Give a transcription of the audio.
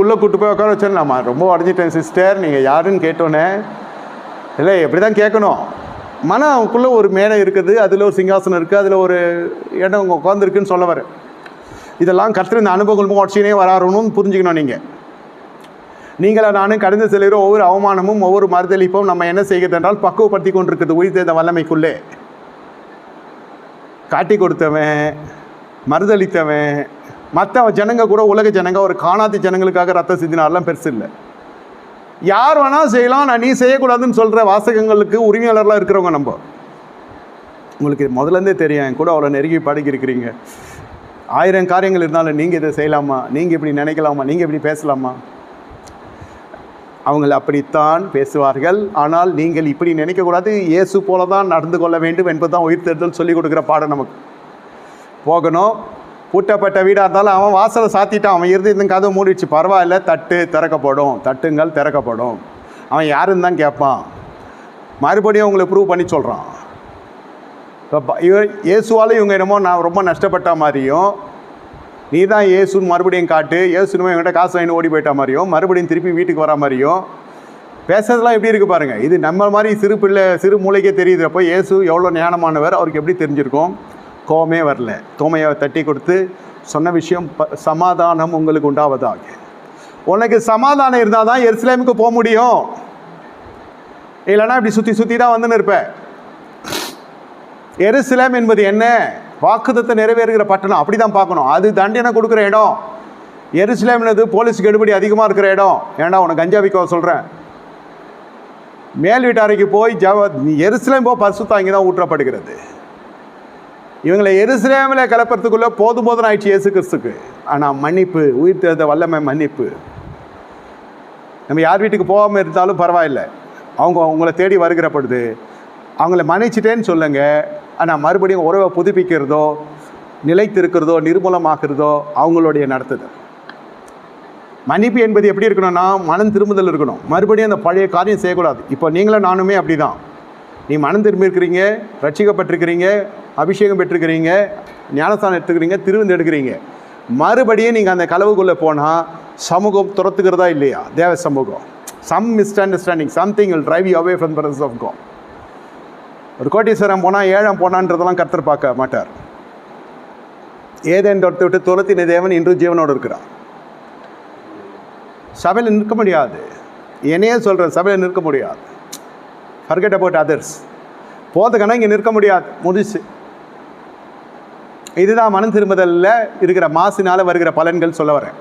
உள்ளே கூட்டு போய் உட்கார வச்சிடலாமா? ரொம்ப உடஞ்சிட்டேன் சிஸ்டர், நீங்கள் யாருன்னு கேட்டோன்னே இல்லை எப்படி தான் கேட்கணும். மனம் அவனுக்குள்ளே ஒரு மேடை இருக்குது, அதில் ஒரு சிங்காசனம் இருக்குது, அதில் ஒரு இடம் உங்கள் உட்காந்துருக்குன்னு சொல்ல வர. இதெல்லாம் கர்த்தர் இந்த அனுபவங்களும் உடச்சினே வராருன்னு புரிஞ்சுக்கணும். நீங்களா நானும் கடந்து செல்கிற ஒவ்வொரு அவமானமும் ஒவ்வொரு மறுதளிப்பும் நம்ம என்ன செய்கிறது என்றால் பக்குவப்படுத்தி கொண்டிருக்குது. உயிர்த்தெழுந்த வல்லமைக்குள்ளே காட்டி கொடுத்தவன், மறுதளித்தவன், மற்ற ஜனங்க கூட உலக ஜனங்க ஒரு காணாத ஜனங்களுக்காக ரத்த சிந்தினார்லாம் பெருசு இல்லை. யார் வேணால் செய்யலாம், நான் நீ செய்யக்கூடாதுன்னு சொல்கிற வாசகங்களுக்கு உரிமையாளர்லாம் இருக்கிறவங்க நம்ம. உங்களுக்கு முதலேருந்தே தெரியும், என் கூட அவ்வளோ நெருங்கி பழகிருக்கிறீங்க. 1000 காரியங்கள் இருந்தாலும் நீங்கள் இதை செய்யலாமா, நீங்கள் இப்படி நினைக்கலாமா, நீங்கள் இப்படி பேசலாமா? அவங்கள் அப்படித்தான் பேசுவார்கள். ஆனால் நீங்கள் இப்படி நினைக்கக்கூடாது, இயேசு போல தான் நடந்து கொள்ள வேண்டும் என்பது தான் உயிர்த்தெழுதல் சொல்லிக் கொடுக்குற பாடம். நமக்கு போகணும். பூட்டப்பட்ட வீடாக இருந்தாலும் அவன் வாசலை சாத்திட்டான், அவன் இருந்து இந்த கதவை மூடிடுச்சு, பரவாயில்ல, தட்டு திறக்கப்படும், தட்டுங்கள் திறக்கப்படும். அவன் யாருன்னு தான் கேட்பான். மறுபடியும் அவங்களை ப்ரூவ் பண்ணி சொல்கிறான். இப்போ இயேசுவால் இவங்க என்னமோ நான் ரொம்ப நஷ்டப்பட்ட மாதிரியும், நீ தான் இயேசுன்னு மறுபடியும் காட்டு, இயேசுனுமே என்கிட்ட காசு வாங்கி ஓடி போயிட்ட மாதிரியும், மறுபடியும் திருப்பி வீட்டுக்கு வர மாதிரியும் பேசுறதுலாம் எப்படி இருக்குது பாருங்கள். இது நம்ம மாதிரி சிறு மூளைக்கே தெரியுது. அப்போ இயேசு எவ்வளோ ஞானமானவர், அவருக்கு எப்படி தெரிஞ்சிருக்கும்? கோவமே வரல. தோமையை தட்டி கொடுத்து சொன்ன விஷயம், சமாதானம் உங்களுக்கு உண்டாவதாக. உனக்கு சமாதானம் இருந்தால் தான் எருசலேமுக்கு போக முடியும். இல்லைன்னா இப்படி சுற்றி சுற்றி தான் வந்துன்னு இருப்பேன். எருசலேம் என்பது என்ன? வாக்குத்தத்தை நிறைவேறுகிற பட்டணம், அப்படி தான் பார்க்கணும். அது தண்டனை கொடுக்குற இடம். எருசலேம்னது போலீஸ் கெடுபடி அதிகமாக இருக்கிற இடம். ஏன்னா உனக்கு கஞ்சாவிக்கோ சொல்கிறேன், மேல் வீட்டாரைக்கு போய் எருசலேம் போ, பரிசுத்தம் அங்கே தான் ஊற்றப்படுகிறது. இவங்களை எருசலேமில் கலப்பறதுக்குள்ளே போதும் ஆயிடுச்சு இயேசு கிறிஸ்துக்கு. ஆனால் மன்னிப்பு, உயிர்த்தெழுந்த வல்லமை, மன்னிப்பு. நம்ம யார் வீட்டுக்கு போகாமல் இருந்தாலும் பரவாயில்லை, அவங்க உங்களை தேடி வருகிறப்படுது. அவங்கள மன்னிச்சிட்டேன்னு சொல்லுங்கள். ஆனால் மறுபடியும் உறவை புதுப்பிக்கிறதோ, நிலைத்திருக்கிறதோ, நிர்மூலமாக்குறதோ அவங்களுடைய நடத்துதல். மன்னிப்பு என்பது எப்படி இருக்கணும்னா, மனம் திரும்புதல் இருக்கணும். மறுபடியும் அந்த பழைய காரியம் செய்யக்கூடாது. இப்போ நீங்களும் நானுமே அப்படி தான். நீ மனம் திரும்பி இருக்கிறீங்க, ரட்சிக்கப்பட்டிருக்கிறீங்க, அபிஷேகம் பெற்றிருக்கிறீங்க, ஞானஸ்தானம் எடுத்துக்கிறீங்க, திருவிந்து எடுக்கிறீங்க. மறுபடியும் நீங்கள் அந்த கலவுக்குள்ளே போனால் சமூகம் துரத்துக்கிறதா இல்லையா? தேவ சமூகம். Some misunderstanding, something will drive you away from the presence of God. ஒரு கோட்டீஸ்வரம் போனால் ஏழம் போனான்றதெல்லாம் கர்த்தர் பார்க்க மாட்டார். ஏதேன் தோட்டத்தை விட்டு துரத்தின தேவன் இன்று ஜீவனோடு இருக்கிறார். சபையில் நிற்க முடியாது. என்னையே சொல்கிறேன், சபையில் நிற்க முடியாது. Forget about others. போதுக்கன்னா இங்கே நிற்க முடியாது, முடிச்சு. இதுதான் மனம் திரும்புதலில் இருக்கிற மாசினால் வருகிற பலன்கள் சொல்ல வரேன்.